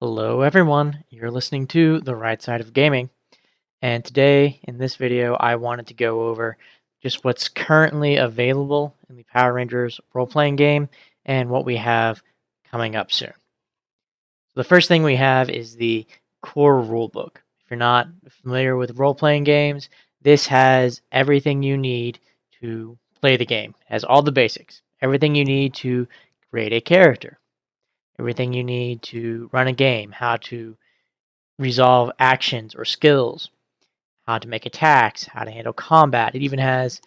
Hello everyone, you're listening to The Right Side of Gaming, and today in this video I wanted to go over just what's currently available in the Power Rangers role-playing game and what we have coming up soon. So the first thing we have is the core rulebook. If you're not familiar with role-playing games, this has everything you need to play the game. It has all the basics, everything you need to create a character, everything you need to run a game, how to resolve actions or skills, how to make attacks, how to handle combat. It even has,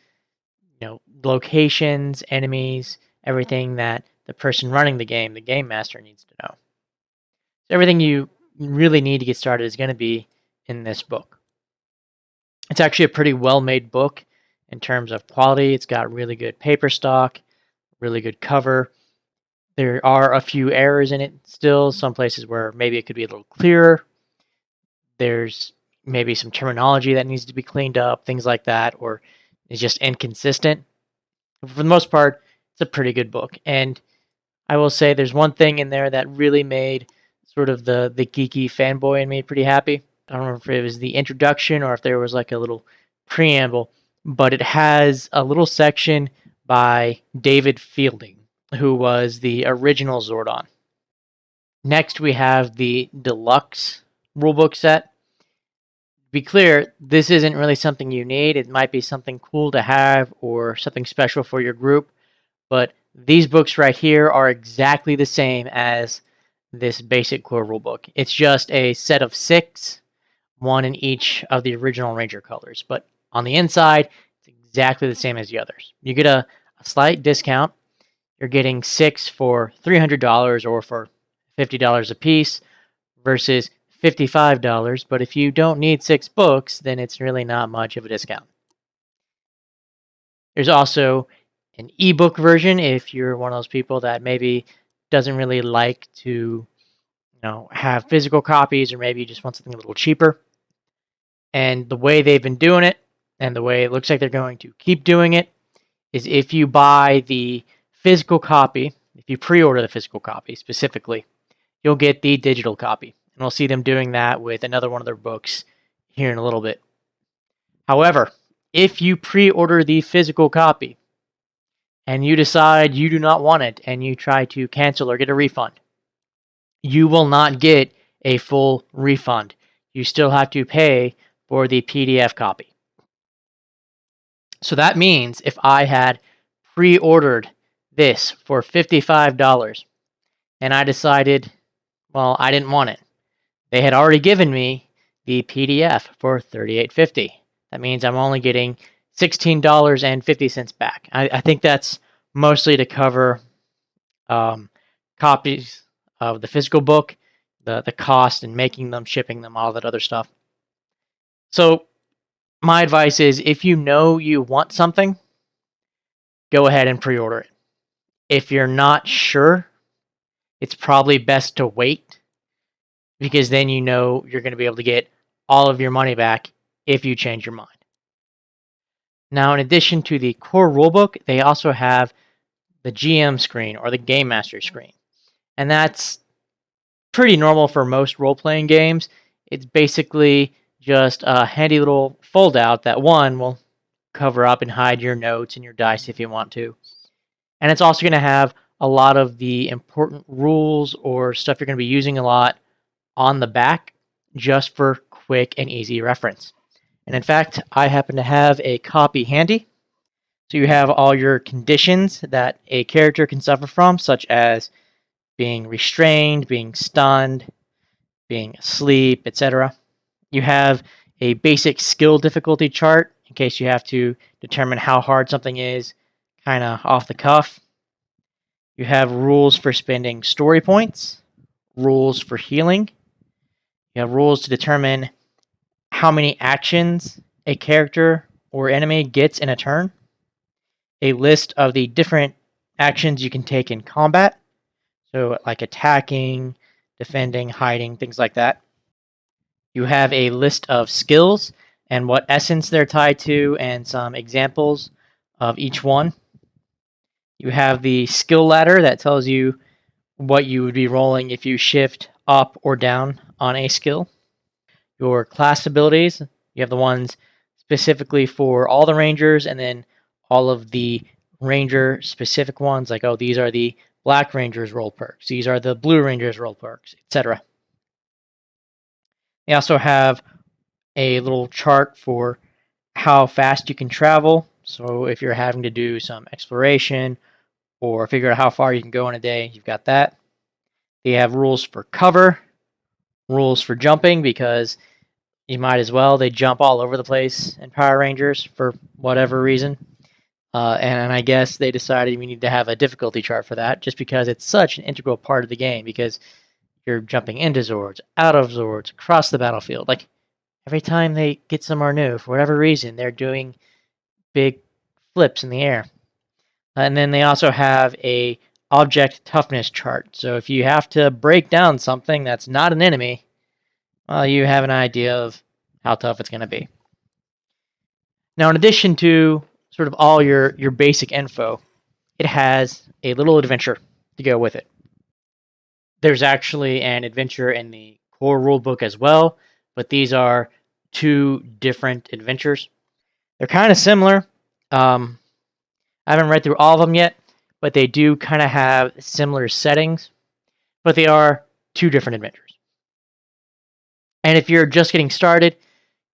locations, enemies, everything that the person running the game master, needs to know. So everything you really need to get started is going to be in this book. It's actually a pretty well-made book in terms of quality. It's got really good paper stock, really good cover. There are a few errors in it still, some places where maybe it could be a little clearer. There's maybe some terminology that needs to be cleaned up, things like that, or is just inconsistent. But for the most part, it's a pretty good book. And I will say there's one thing in there that really made sort of the geeky fanboy in me pretty happy. I don't remember if it was the introduction or if there was like a little preamble, but it has a little section by David Fielding, who was the original Zordon. Next, we have the Deluxe Rulebook set. To be clear, this isn't really something you need. It might be something cool to have or something special for your group, but these books right here are exactly the same as this basic core rulebook. It's just a set of 6, one in each of the original Ranger colors, but on the inside, it's exactly the same as the others. You get a slight discount. You're getting 6 for $300 or for $50 a piece versus $55, but if you don't need 6 books, then it's really not much of a discount. There's also an ebook version if you're one of those people that maybe doesn't really like to, have physical copies, or maybe you just want something a little cheaper. And the way they've been doing it, and the way it looks like they're going to keep doing it, is if you buy the physical copy, if you pre-order the physical copy specifically, you'll get the digital copy. And we'll see them doing that with another one of their books here in a little bit. However, if you pre-order the physical copy and you decide you do not want it and you try to cancel or get a refund, you will not get a full refund. You still have to pay for the PDF copy. So that means if I had pre-ordered this for $55 and I decided, well, I didn't want it, they had already given me the PDF for $38.50. That means I'm only getting $16.50 back. I think that's mostly to cover copies of the physical book, the cost and making them, shipping them, all that other stuff. So my advice is, if you know you want something, go ahead and pre-order it. If you're not sure, it's probably best to wait, because then you know you're going to be able to get all of your money back if you change your mind. Now, in addition to the core rulebook, they also have the GM screen or the Game Master screen. And that's pretty normal for most role-playing games. It's basically just a handy little fold-out that one will cover up and hide your notes and your dice if you want to. And it's also going to have a lot of the important rules or stuff you're going to be using a lot on the back, just for quick and easy reference. And in fact, I happen to have a copy handy. So you have all your conditions that a character can suffer from, such as being restrained, being stunned, being asleep, etc. You have a basic skill difficulty chart in case you have to determine how hard something is, kind of off the cuff. You have rules for spending story points, rules for healing. You have rules to determine how many actions a character or enemy gets in a turn. A list of the different actions you can take in combat. So like attacking, defending, hiding, things like that. You have a list of skills and what essence they're tied to and some examples of each one. You have the skill ladder that tells you what you would be rolling if you shift up or down on a skill. Your class abilities, you have the ones specifically for all the rangers, and then all of the ranger specific ones, like, oh, these are the Black Rangers role perks, these are the Blue Rangers role perks, etc. They also have a little chart for how fast you can travel. So if you're having to do some exploration or figure out how far you can go in a day, you've got that. They have rules for cover, rules for jumping, because you might as well. They jump all over the place in Power Rangers for whatever reason. And I guess they decided we need to have a difficulty chart for that, just because it's such an integral part of the game, because you're jumping into Zords, out of Zords, across the battlefield. Like, every time they get somewhere new, for whatever reason, they're doing big flips in the air. And then they also have a object toughness chart. So if you have to break down something that's not an enemy, well, you have an idea of how tough it's going to be. Now, in addition to sort of all your basic info, it has a little adventure to go with it. There's actually an adventure in the core rulebook as well, but these are two different adventures. They're kind of similar. I haven't read through all of them yet, but they do kind of have similar settings, but they are two different adventures. And if you're just getting started,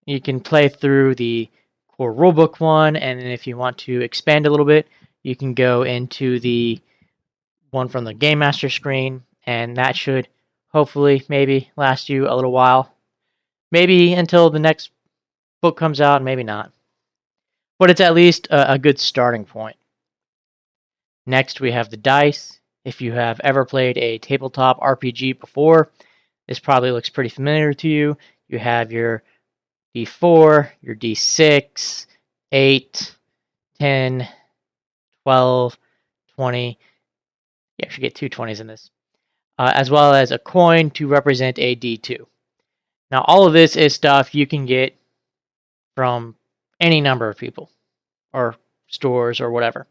you can play through the core rulebook one, and then if you want to expand a little bit, you can go into the one from the Game Master screen, and that should hopefully maybe last you a little while. Maybe until the next book comes out, maybe not. But it's at least a good starting point. Next, we have the dice. If you have ever played a tabletop RPG before, this probably looks pretty familiar to you. You have your D4, your D6, 8, 10, 12, 20. You actually get two 20s in this. As well as a coin to represent a D2. Now, all of this is stuff you can get from any number of people or stores or whatever.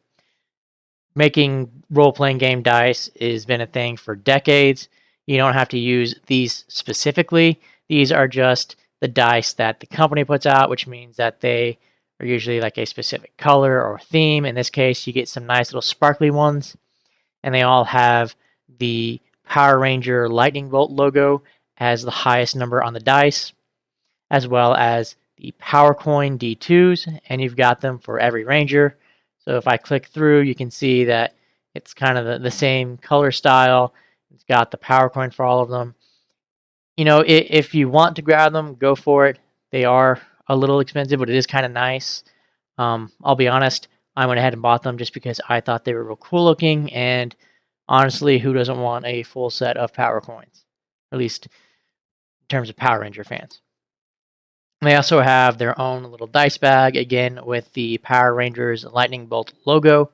Making role-playing game dice has been a thing for decades. You don't have to use these specifically. These are just the dice that the company puts out, which means that they are usually like a specific color or theme. In this case, you get some nice little sparkly ones, and they all have the Power Ranger Lightning Bolt logo as the highest number on the dice, as well as the Power Coin D2s, and you've got them for every Ranger. So if I click through, you can see that it's kind of the same color style. It's got the Power Coin for all of them. You know, if you want to grab them, go for it. They are a little expensive, but it is kind of nice. I'll be honest, I went ahead and bought them just because I thought they were real cool looking, and honestly, who doesn't want a full set of Power Coins? At least in terms of Power Ranger fans. They also have their own little dice bag, again, with the Power Rangers Lightning Bolt logo.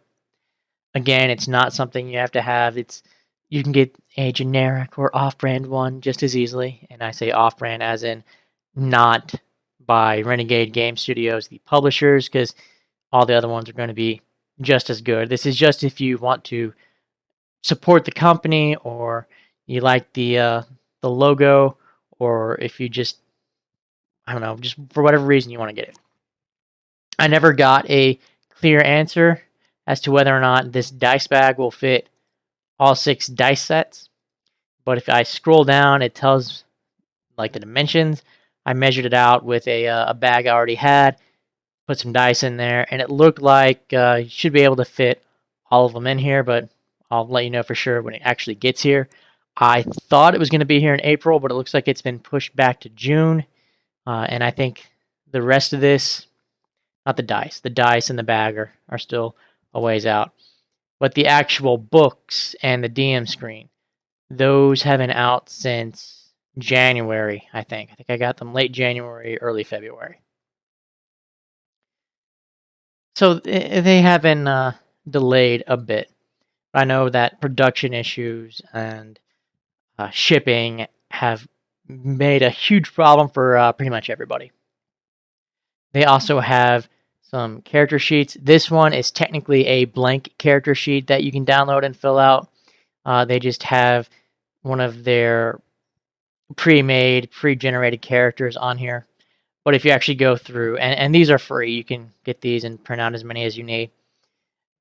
Again, it's not something you have to have. You can get a generic or off-brand one just as easily. And I say off-brand as in not by Renegade Game Studios, the publishers, because all the other ones are going to be just as good. This is just if you want to support the company, or you like the logo, or if you just, I don't know, just for whatever reason you want to get it. I never got a clear answer as to whether or not this dice bag will fit all 6 dice sets. But if I scroll down, it tells like the dimensions. I measured it out with a bag I already had, put some dice in there, and it looked like you should be able to fit all of them in here, but I'll let you know for sure when it actually gets here. I thought it was going to be here in April, but it looks like it's been pushed back to June. And I think the rest of this, not the dice and the bag are still a ways out. But the actual books and the DM screen, those have been out since January, I think. I think I got them late January, early February. So they have been delayed a bit. I know that production issues and shipping have made a huge problem for pretty much everybody. They also have some character sheets. This one is technically a blank character sheet that you can download and fill out. They just have one of their pre-made, pre-generated characters on here. But if you actually go through, and these are free, you can get these and print out as many as you need.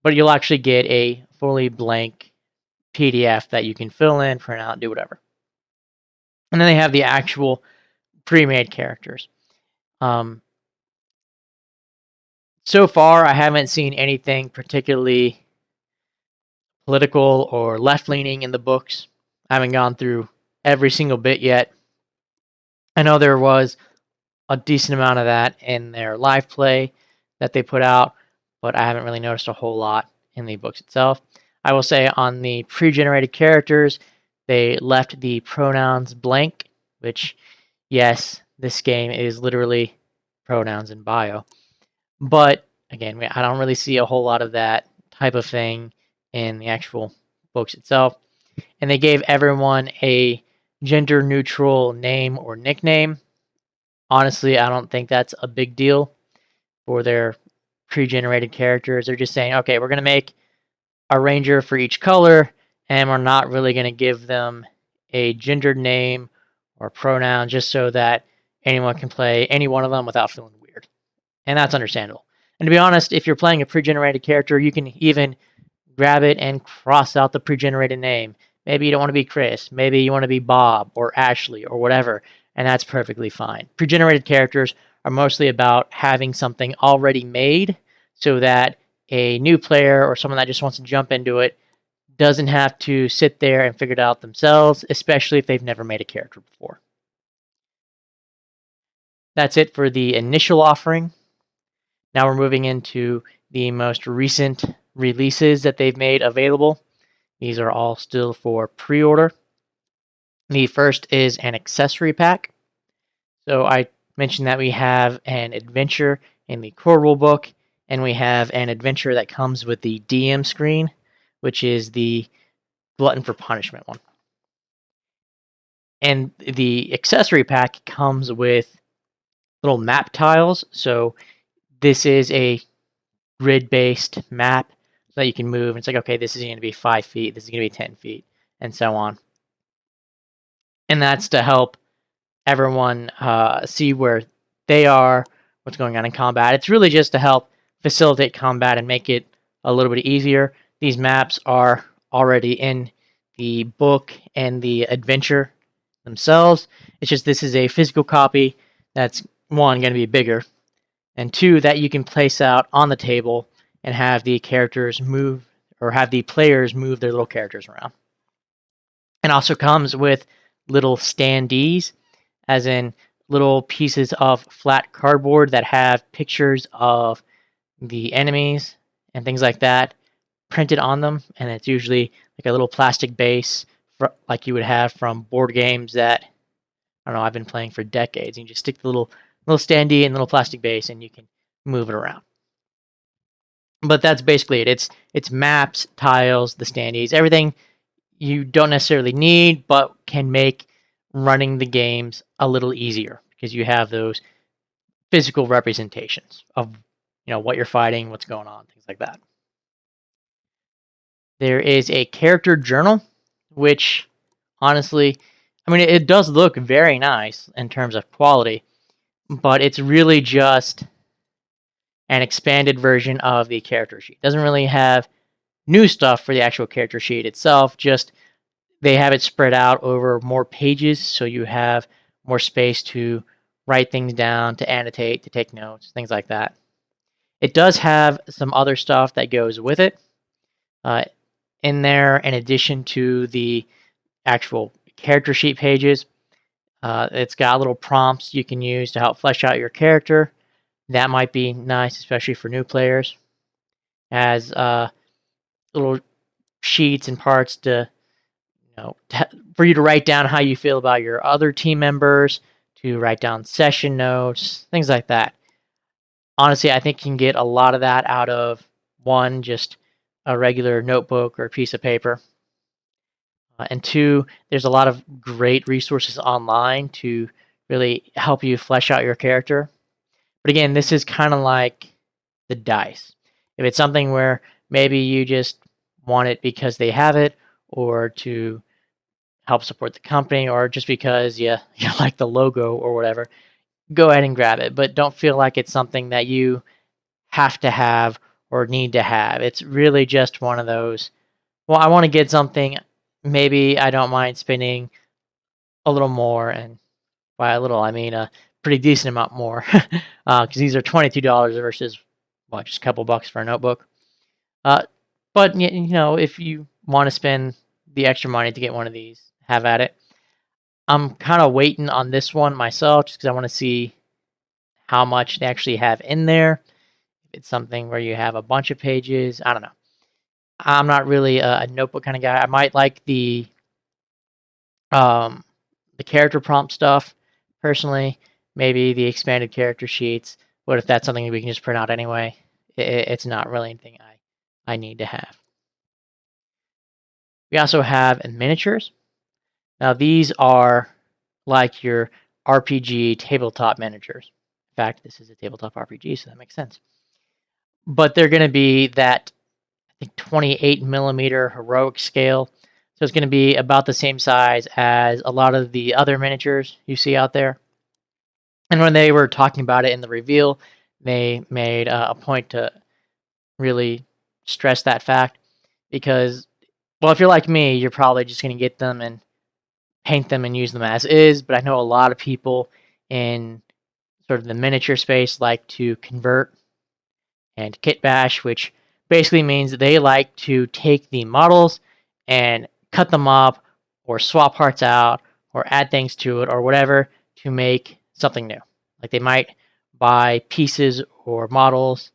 But you'll actually get a fully blank PDF that you can fill in, print out, do whatever. And then they have the actual pre-made characters. So far, I haven't seen anything particularly political or left-leaning in the books. I haven't gone through every single bit yet. I know there was a decent amount of that in their live play that they put out, but I haven't really noticed a whole lot in the books itself. I will say on the pre-generated characters, they left the pronouns blank, which, yes, this game is literally pronouns in bio. But again, I don't really see a whole lot of that type of thing in the actual books itself. And they gave everyone a gender neutral name or nickname. Honestly, I don't think that's a big deal for their pre-generated characters. They're just saying, okay, we're going to make a ranger for each color, and we're not really going to give them a gendered name or pronoun just so that anyone can play any one of them without feeling weird. And that's understandable. And to be honest, if you're playing a pre-generated character, you can even grab it and cross out the pre-generated name. Maybe you don't want to be Chris. Maybe you want to be Bob or Ashley or whatever, and that's perfectly fine. Pre-generated characters are mostly about having something already made so that a new player or someone that just wants to jump into it doesn't have to sit there and figure it out themselves, especially if they've never made a character before. That's it for the initial offering. Now we're moving into the most recent releases that they've made available. These are all still for pre-order. The first is an accessory pack. So I mentioned that we have an adventure in the core rulebook, and we have an adventure that comes with the DM screen, which is the Glutton for Punishment one. And the accessory pack comes with little map tiles. So this is a grid-based map so that you can move. It's like, okay, this is going to be 5 feet, this is going to be 10 feet, and so on. And that's to help everyone see where they are, what's going on in combat. It's really just to help facilitate combat and make it a little bit easier. These maps are already in the book and the adventure themselves. It's just this is a physical copy that's, one, going to be bigger, and two, that you can place out on the table and have the characters move, or have the players move their little characters around. It also comes with little standees, as in little pieces of flat cardboard that have pictures of the enemies and things like that printed on them, and it's usually like a little plastic base like you would have from board games that, I don't know, I've been playing for decades. You just stick the little standee and little plastic base, and you can move it around. But that's basically it. It's maps, tiles, the standees, everything you don't necessarily need, but can make running the games a little easier because you have those physical representations of what you're fighting, what's going on, things like that. There is a character journal, which honestly, I mean, it does look very nice in terms of quality, but it's really just an expanded version of the character sheet. It doesn't really have new stuff for the actual character sheet itself, just they have it spread out over more pages, so you have more space to write things down, to annotate, to take notes, things like that. It does have some other stuff that goes with it in there, in addition to the actual character sheet pages. It's got little prompts you can use to help flesh out your character. That might be nice, especially for new players. As little sheets and parts to, for you to write down how you feel about your other team members, to write down session notes, things like that. Honestly, I think you can get a lot of that out of one, just a regular notebook or a piece of paper. And two, there's a lot of great resources online to really help you flesh out your character. But again, this is kind of like the dice. If it's something where maybe you just want it because they have it, or to help support the company or just because you like the logo or whatever, go ahead and grab it. But don't feel like it's something that you have to have or need to have. It's really just one of those, well, I want to get something. Maybe I don't mind spending a little more, and by a little, I mean a pretty decent amount more, because these are $22 versus what, just a couple bucks for a notebook. Uh, but if you want to spend the extra money to get one of these, have at it. I'm kind of waiting on this one myself, just because I want to see how much they actually have in there. If it's something where you have a bunch of pages, I don't know. I'm not really a notebook kind of guy. I might like um, the character prompt stuff personally. Maybe the expanded character sheets. But if that's something we can just print out anyway, it's not really anything I need to have. We also have miniatures. Now these are like your RPG tabletop miniatures. In fact, this is a tabletop RPG, so that makes sense. But they're going to be that, I think, 28 millimeter heroic scale. So it's going to be about the same size as a lot of the other miniatures you see out there. And when they were talking about it in the reveal, they made a point to really stress that fact because, well, if you're like me, you're probably just going to get them and paint them and use them as is. But I know a lot of people in sort of the miniature space like to convert and kit bash, which basically means that they like to take the models and cut them up or swap parts out or add things to it or whatever to make something new. Like they might buy pieces or models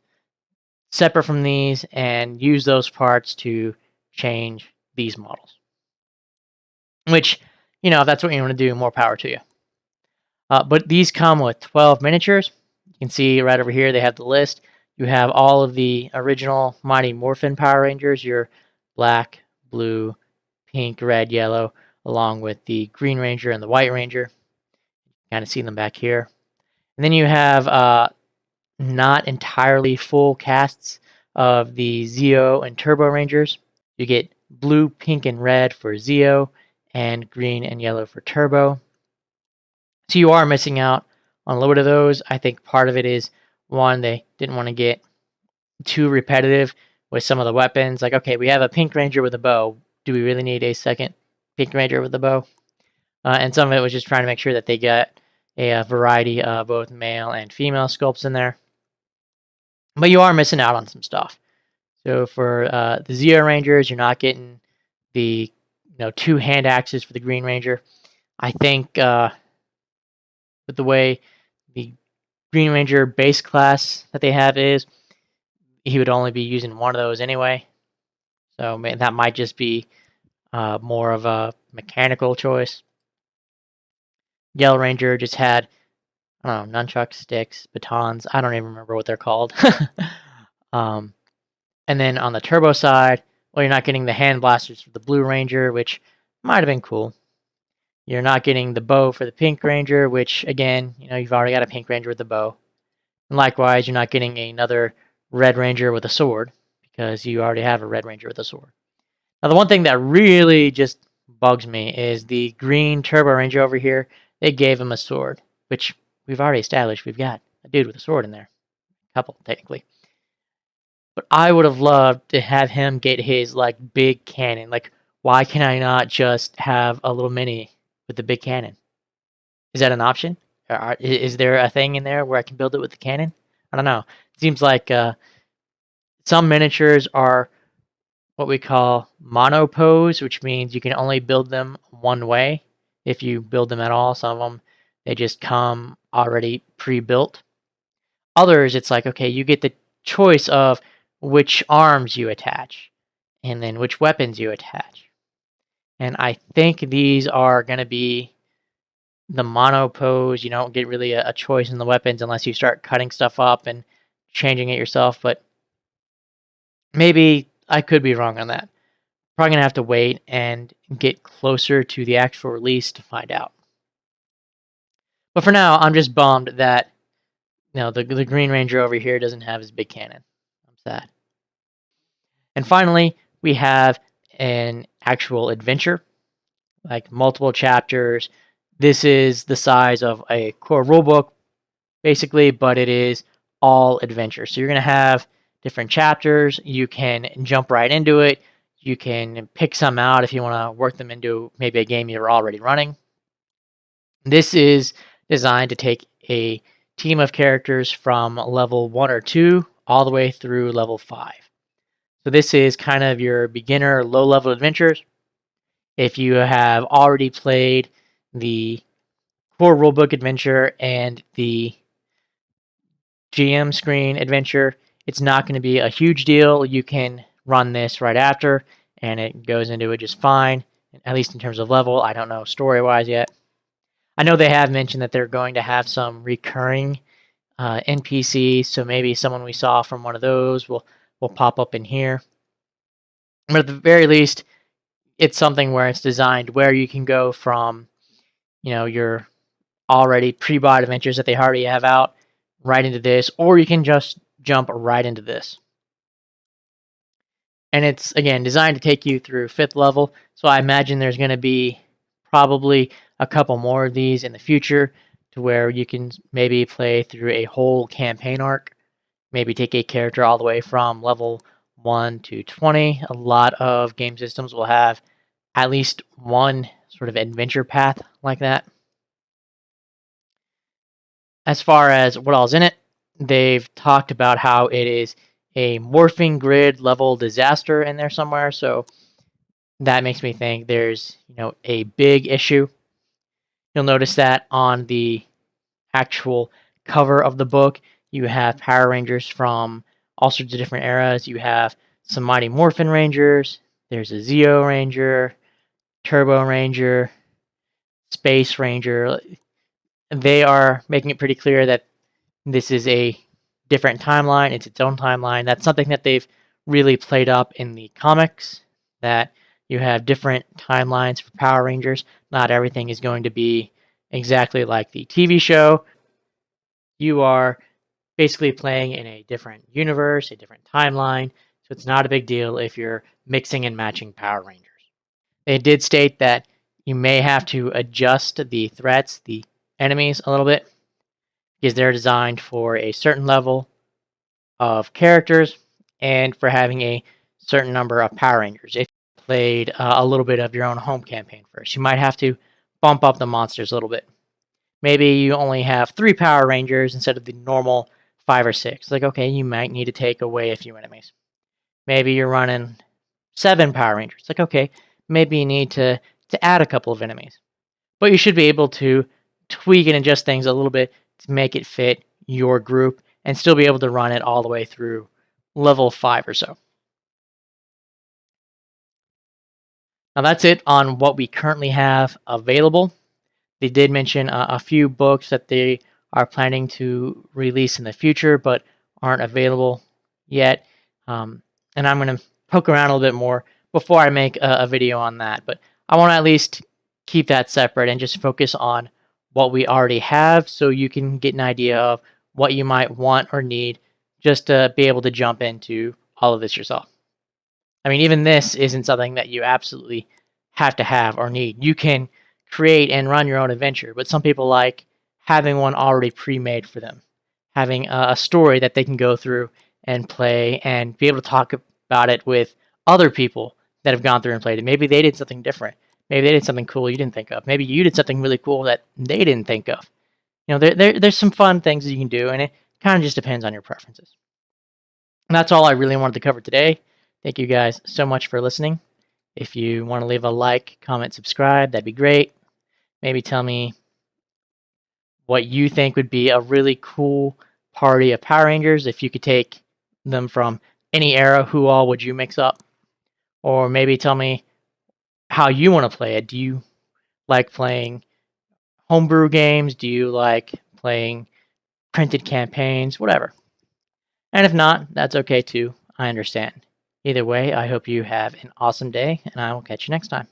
separate from these and use those parts to change these models. Which, if that's what you want to do, more power to you. But these come with 12 miniatures. You can see right over here, they have the list. You have all of the original Mighty Morphin Power Rangers, your black, blue, pink, red, yellow, along with the Green Ranger and the White Ranger. Kind of see them back here. And then you have not entirely full casts of the Zeo and Turbo Rangers. You get blue, pink, and red for Zeo, and green and yellow for Turbo. So you are missing out on a little bit of those. I think part of it is, one, they didn't want to get too repetitive with some of the weapons. Like, okay, we have a Pink Ranger with a bow. Do we really need a second Pink Ranger with a bow? And some of it was just trying to make sure that they got a variety of both male and female sculpts in there. But you are missing out on some stuff. So for the Zeo Rangers, you're not getting the 2 hand axes for the Green Ranger. I think with the way the Green Ranger base class that they have is, he would only be using one of those anyway. So that might just be more of a mechanical choice. Yellow Ranger just had, I don't know, nunchuck sticks, batons. I don't even remember what they're called. And then on the Turbo side, well, you're not getting the hand blasters for the Blue Ranger, which might have been cool. You're not getting the bow for the Pink Ranger, which, again, you've already got a Pink Ranger with a bow. And likewise, you're not getting another Red Ranger with a sword, because you already have a Red Ranger with a sword. Now, the one thing that really just bugs me is the Green Turbo Ranger over here. They gave him a sword, which we've already established. We've got a dude with a sword in there. A couple, technically. But I would have loved to have him get his, big cannon. Like, why can I not just have a little mini with the big cannon? Is that an option? Is there a thing in there where I can build it with the cannon? I don't know. It seems like some miniatures are what we call monopose, which means you can only build them one way if you build them at all. Some of them, they just come already pre-built. Others, it's like, okay, you get the choice of which arms you attach and then which weapons you attach. And I think these are going to be the monopose. You don't get really a choice in the weapons unless you start cutting stuff up and changing it yourself. But maybe I could be wrong on that. Probably going to have to wait and get closer to the actual release to find out. But for now, I'm just bummed that the Green Ranger over here doesn't have his big cannon. I'm sad. And finally, we have an actual adventure. like multiple chapters. This is the size of a core rulebook, basically, but it is all adventure. So you're going to have different chapters. You can jump right into it. You can pick some out if you want to work them into maybe a game you're already running. This is designed to take a team of characters from level 1 or 2 all the way through level 5. So this is kind of your beginner low-level adventures. If you have already played the core rulebook adventure and the GM screen adventure, it's not going to be a huge deal. You can run this right after, and it goes into it just fine, at least in terms of level. I don't know story-wise yet. I know they have mentioned that they're going to have some recurring NPCs, so maybe someone we saw from one of those will pop up in here. But at the very least, it's something where it's designed where you can go from, your already pre-bought adventures that they already have out right into this, or you can just jump right into this. And it's, again, designed to take you through 5th level, so I imagine there's going to be probably a couple more of these in the future to where you can maybe play through a whole campaign arc, maybe take a character all the way from level 1 to 20. A lot of game systems will have at least one sort of adventure path like that. As far as what all's in it, they've talked about how it is a morphing grid level disaster in there somewhere, so that makes me think there's, a big issue. You'll notice that on the actual cover of the book, you have Power Rangers from all sorts of different eras. You have some Mighty Morphin Rangers, there's a Zeo Ranger, Turbo Ranger, Space Ranger. They are making it pretty clear that this is a different timeline. It's its own timeline. That's something that they've really played up in the comics, that you have different timelines for Power Rangers. Not everything is going to be exactly like the TV show. You are basically playing in a different universe, a different timeline, so it's not a big deal if you're mixing and matching Power Rangers. They did state that you may have to adjust the threats, the enemies, a little bit, because they're designed for a certain level of characters and for having a certain number of Power Rangers. If you played a little bit of your own home campaign first, you might have to bump up the monsters a little bit. Maybe you only have 3 Power Rangers instead of the normal 5 or 6. Like, okay, you might need to take away a few enemies. Maybe you're running 7 Power Rangers. Like, okay, maybe you need to add a couple of enemies. But you should be able to tweak and adjust things a little bit to make it fit your group and still be able to run it all the way through level 5 or so. Now that's it on what we currently have available. They did mention a few books that they are planning to release in the future but aren't available yet. And I'm going to poke around a little bit more before I make a video on that. But I want to at least keep that separate and just focus on what we already have so you can get an idea of what you might want or need just to be able to jump into all of this yourself. I mean, even this isn't something that you absolutely have to have or need. You can create and run your own adventure, but some people like having one already pre-made for them, having a story that they can go through and play and be able to talk about it with other people that have gone through and played it. Maybe they did something different. Maybe they did something cool you didn't think of. Maybe you did something really cool that they didn't think of. There's some fun things that you can do, and it kind of just depends on your preferences. And that's all I really wanted to cover today. Thank you guys so much for listening. If you want to leave a like, comment, subscribe, that'd be great. Maybe tell me what you think would be a really cool party of Power Rangers. If you could take them from any era, who all would you mix up? Or maybe tell me how you want to play it. Do you like playing homebrew games? Do you like playing printed campaigns? Whatever. And if not, that's okay too. I understand. Either way, I hope you have an awesome day, and I will catch you next time.